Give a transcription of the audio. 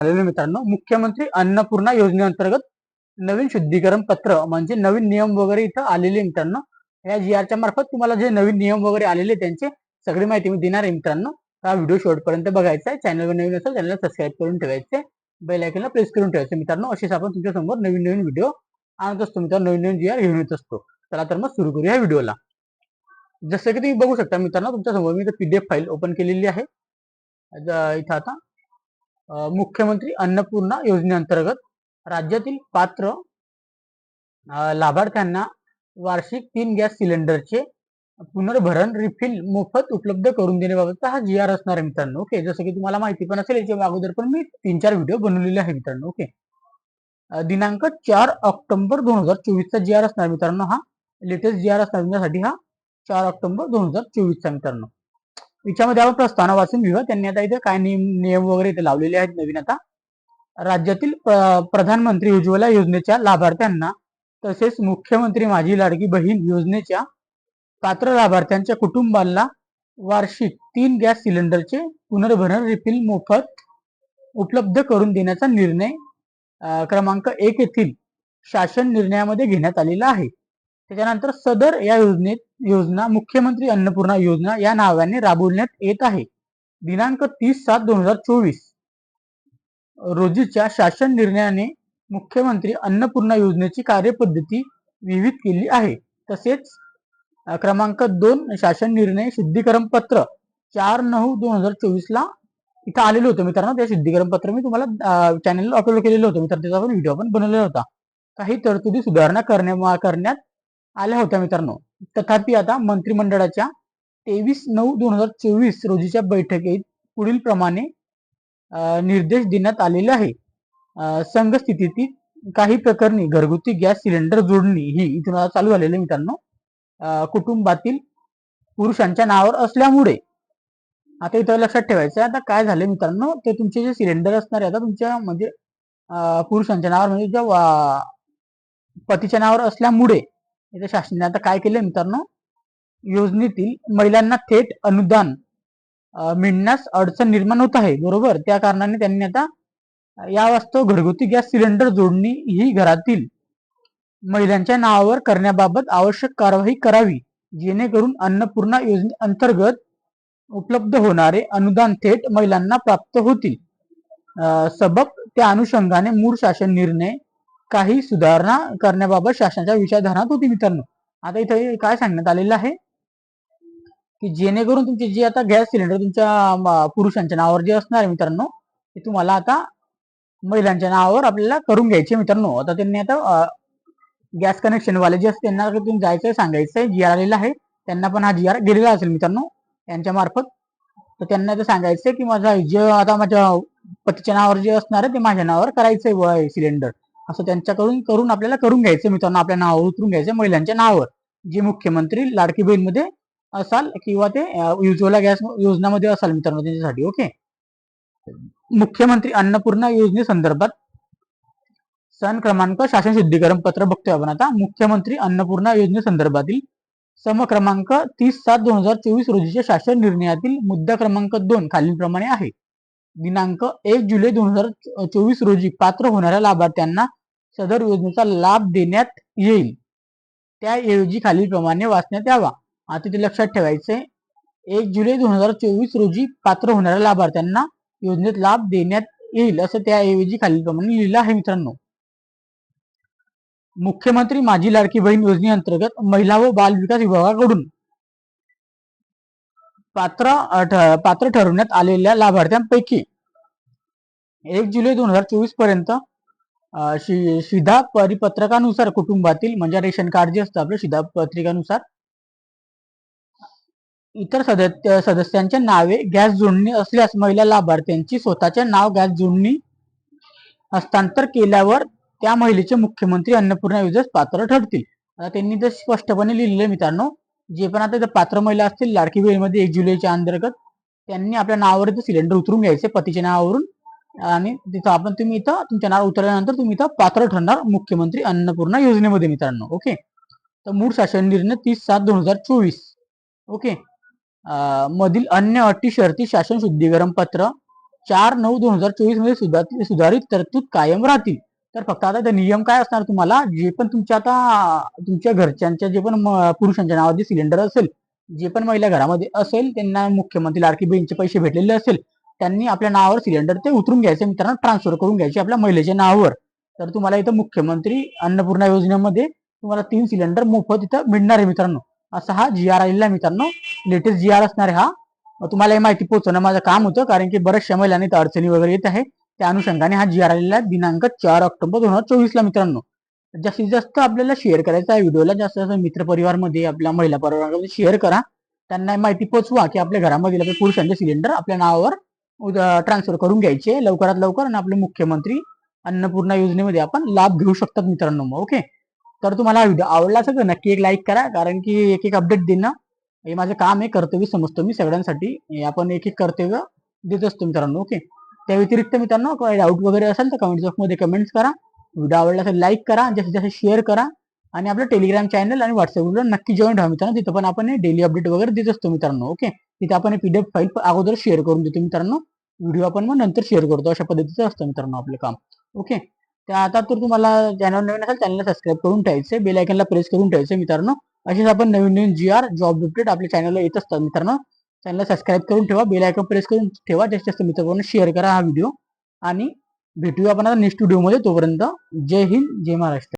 आलेले मित्रांनो, मुख्यमंत्री अन्नपूर्णा योजनेअंतर्गत नवीन शुद्धीकरण पत्र म्हणजे नवीन नियम वगैरे इथं आलेले मित्रांनो. या GR मार्फत तुम्हाला जे नवीन नियम वगैरे आलेले त्यांचे सगळी माहिती मी देणार आहे मित्रांनो. हा व्हिडिओ शेवटपर्यंत बघायचा आहे. चॅनलवर नवीन असेल चॅनलला सबस्क्राईब करून ठेवायचे, बेल आयकॉनला प्रेस करून ठेवायचे मित्रांनो. असेच आपण तुमच्या समोर नवीन नवीन व्हिडिओ आणत असतो मित्रांनो, नवीन नवीन GR घेऊन येत असतो. चला तर मग सुरू करूया व्हिडिओला. जसं की तुम्ही बघू शकता मित्रांनो, तुमच्या समोर मी PDF फाईल ओपन केलेली आहे. इथं आता मुख्यमंत्री अन्नपूर्णा योजनेअंतर्गत राज्यातील पात्र लाभार्थ्यांना वार्षिक 3 गॅस सिलेंडरचे पुनर्भरण रिफिल मोफत उपलब्ध करून देण्याबाबतचा हा GR असणार आहे मित्रांनो. ओके, जसं की तुम्हाला माहिती पण असेल, याच्या अगोदर पण मी 3-4 व्हिडिओ बनवलेले आहे मित्रांनो. ओके, दिनांक 4 ऑक्टोबर 2024 चा GR असणार मित्रांनो. हा लेटेस्ट GR असणार तुमच्यासाठी, हा 4 ऑक्टोबर 2024 चा मित्रांनो. याच्यामध्ये आपण प्रस्तावना वाचून घेऊया. त्यांनी आता इथे काय नियम वगैरे इथे लावलेले आहेत नवीन. आता राज्यातील प्रधानमंत्री उज्ज्वला योजनेच्या लाभार्थ्यांना तसेच मुख्यमंत्री माझी लाडकी बहीण योजनेच्या पात्र लाभार्थ्यांच्या कुटुंबाला वार्षिक 3 गॅस सिलेंडरचे पुनर्भरण रिफिल मोफत उपलब्ध करून देण्याचा निर्णय क्रमांक 1 येथील शासन निर्णयामध्ये घेण्यात आलेला आहे. त्याच्यानंतर सदर या योजना मुख्यमंत्री अन्नपूर्णा योजना या नावाने राबवण्यात येत आहे. दिनांक 30/7/2024 रोजीच्या शासन निर्णयाने मुख्यमंत्री अन्नपूर्णा योजनेची कार्यपद्धती विहित केली आहे. तसेच क्रमांक 2 शासन निर्णय शुद्धीकरण पत्र 4/9/2024 ला इथं आलेलं होतं मित्रांनो. ते शुद्धीकरण पत्र मी तुम्हाला चॅनलला अपलोड केलेलं होतं मित्रांनो. त्याचा पण व्हिडिओ पण बनवलेला होता. काही तरतुदी सुधारणा करण्यात आल्या होत्या मित्रांनो. तथापि आता मंत्रिमंडळाच्या 23/9/2024 रोजीच्या बैठकीत पुढील प्रमाणे निर्देश देण्यात आलेले आहे. संघ स्थितीतील काही प्रकरणी घरगुती गॅस सिलेंडर जोडणी ही इथून चालू झालेली मित्रांनो कुटुंबातील पुरुषांच्या नावावर असल्यामुळे आता इथं लक्षात ठेवायचं. आता काय झालं मित्रांनो, ते तुमचे जे सिलेंडर असणार आहे आता तुमच्या म्हणजे पुरुषांच्या नावावर म्हणजे ज्या पतीच्या नावावर असल्यामुळे इथे शासनाने आता काय केलं मित्रांनो, योजनेतील महिलांना थेट अनुदान मिळण्यास अडचण निर्माण होत आहे. बरोबर, त्या कारणाने त्यांनी आता या वास्तव घरगुती गॅस सिलेंडर जोडणी ही घरातील महिलांच्या नावावर करण्याबाबत आवश्यक कारवाई करावी, जेणेकरून अन्नपूर्णा योजनेअंतर्गत उपलब्ध होणारे अनुदान थेट महिलांना प्राप्त होतील. सबब त्या अनुषंगाने मूळ शासन निर्णय काही सुधारणा करण्याबाबत शासनाच्या विचारधारात होती मित्रांनो. आता इथे काय सांगण्यात आलेलं आहे की जेणेकरून तुमचे जे आता गॅस सिलेंडर तुमच्या पुरुषांच्या नावावर जे असणार आहे मित्रांनो, ते तुम्हाला आता महिलांच्या नावावर आपल्याला करून घ्यायचे मित्रांनो. आता त्यांनी आता गॅस कनेक्शन वाले जे असते त्यांना तुम्ही जायचंय, सांगायचंय, GR आलेला आहे. त्यांना पण हा GR गेलेला असेल मित्रांनो त्यांच्या मार्फत. तर त्यांना ते सांगायचंय की माझा जे आता माझ्या पतीच्या नावावर जे असणार आहे ते माझ्या नावावर करायचंय सिलेंडर, असं त्यांच्याकडून करून आपल्याला करून घ्यायचं मित्रांनो. आपल्या नावावर उतरून घ्यायचं महिलांच्या नावावर, जे मुख्यमंत्री लाडकी बहीण मध्ये असाल किंवा ते उज्ज्वला गॅस योजनामध्ये असाल मित्रांनो त्यांच्यासाठी. ओके, मुख्यमंत्री अन्नपूर्णा योजनेसंदर्भात सन क्रमांक शासन शुद्धीकरण पत्र बघतोय आपण आता. मुख्यमंत्री अन्नपूर्णा योजनेसंदर्भातील सम क्रमांक 30/7/2024 रोजीच्या शासन निर्णयातील मुद्दा क्रमांक 2 खालीलप्रमाणे आहे. दिनांक 1 जुलै 2024 रोजी पात्र होणाऱ्या लाभार्थ्यांना सदर योजनेचा लाभ देण्यात येईल. त्याऐवजी खालीलप्रमाणे वाचण्यात यावा. आता ते लक्षात ठेवायचंय, 1 जुलै 2024 रोजी पात्र होणाऱ्या लाभार्थ्यांना योजनेत लाभ देण्यात येईल असं त्याऐवजी खालीलप्रमाणे लिहिलं आहे मित्रांनो. मुख्यमंत्री माझी लाडकी बहीण योजनेअंतर्गत महिला व बाल विकास विभागाकडून पात्र ठरवण्यात आलेल्या लाभार्थ्यांपैकी 1 जुलै 2024 पर्यंत शिधा परिपत्रकानुसार कुटुंबातील म्हणजे रेशन कार्ड जे असतं आपलं शिधा पत्रिकानुसार इतर सदस्यांच्या नावे गॅस जोडणी असल्यास महिला लाभार्थ्यांची स्वतःच्या नाव गॅस जोडणी हस्तांतर केल्यावर त्या महिलेचे मुख्यमंत्री अन्नपूर्णा योजनेस पात्र ठरतील. आता त्यांनी तर स्पष्टपणे लिहिलेलं मित्रांनो, जे पण आता पात्र महिला असतील लाडकी बहीणमध्ये 1 जुलैच्या अंतर्गत त्यांनी आपल्या नावावर सिलेंडर उतरून घ्यायचे पतीच्या नावावरून, आणि तिथं आपण तुम्ही इथं तुमच्या नाव उतरल्यानंतर तुम्ही इथं पात्र ठरणार मुख्यमंत्री अन्नपूर्णा योजनेमध्ये मित्रांनो. ओके, तर मूळ शासन निर्णय 30/7/2024 ओके मधील अन्य अटी शर्ती शासन शुद्धीकरण पत्र 4/9/2024 मध्ये सुधारित तरतूद कायम राहतील. तर फक्त आता ते नियम काय असणार, तुम्हाला जे पण तुमच्या आता तुमच्या घरच्यांच्या जे पण पुरुषांच्या नावाचे सिलेंडर असेल, जे पण महिला घरामध्ये असेल, त्यांना मुख्यमंत्री लाडकी बहीणचे पैसे भेटलेले असेल, त्यांनी आपल्या नावावर सिलेंडर ते उतरून घ्यायचे मित्रांनो, ट्रान्सफर करून घ्यायचे आपल्या महिलेच्या नावावर. तर तुम्हाला इथं मुख्यमंत्री अन्नपूर्णा योजनेमध्ये तुम्हाला 3 सिलेंडर मोफत इथं मिळणार आहे मित्रांनो. असा हा GR आलेला आहे मित्रांनो, लेटेस्ट GR असणार आहे हा. तुम्हाला ही माहिती पोहोचवणं माझं काम होतं, कारण की बऱ्याचशा महिलांनी अडचणी वगैरे येत आहे, त्या अनुषंगाने हा GR आलेला आहे दिनांक 4 ऑक्टोबर 2024 ला मित्रांनो. जास्तीत जास्त आपल्याला शेअर करायचा आहे व्हिडिओला, जास्त जास्त मित्रपरिवारमध्ये आपल्या महिला परिवारामध्ये शेअर करा, त्यांना माहिती पोचवा की आपल्या घरामधील आपल्या पुरुषांचे सिलेंडर आपल्या नावावर ट्रान्सफर करून घ्यायचे लवकरात लवकर, आणि आपले मुख्यमंत्री अन्नपूर्णा योजनेमध्ये आपण लाभ घेऊ शकतात मित्रांनो. ओके, तर तुम्हाला हा व्हिडिओ आवडला असेल तर नक्की एक लाईक करा, कारण की एक एक अपडेट देणं हे माझं काम आहे, कर्तव्य समजतो मी सगळ्यांसाठी, आपण एक एक कर्तव्य देत असतो मित्रांनो. ओके, त्या व्यतिरिक्त मित्रांनो काही डाऊट वगैरे असेल तर कमेंट बॉक्समध्ये कमेंट्स करा, व्हिडिओ आवडला असेल लाईक करा, जास्तीत जास्त शेअर करा, आणि आपलं टेलिग्राम चॅनल आणि व्हॉट्सअप ग्रुपला नक्की जॉईन व्हा मित्रांनो. तिथं पण आपण डेली अपडेट वगैरे देत असतो मित्रांनो. ओके, तिथे आपण PDF फाईल अगोदर शेअर करून देतो मित्रांनो, व्हिडिओ आपण मग नंतर शेअर करतो, अशा पद्धतीचं असतं मित्रांनो आपलं काम. ओके, तर आता तर तुम्हाला चॅनल नवीन असेल चॅनलला सबस्क्राईब करून ठेवायचे, बेल आयकनला प्रेस करून ठेवायचे मित्रांनो. असेच आपण नवीन नवीन GR जॉब अपडेट आपल्या चॅनलला येत असतात मित्रांनो. चॅनलला सबस्क्राईब करून ठेवा, बेल आयकन प्रेस करून ठेवा, जास्तीत जास्त मित्रांनो शेअर करा हा व्हिडिओ, आणि भेटूया आपण आता नेक्स्ट व्हिडिओमध्ये. तोपर्यंत जय हिंद, जय महाराष्ट्र.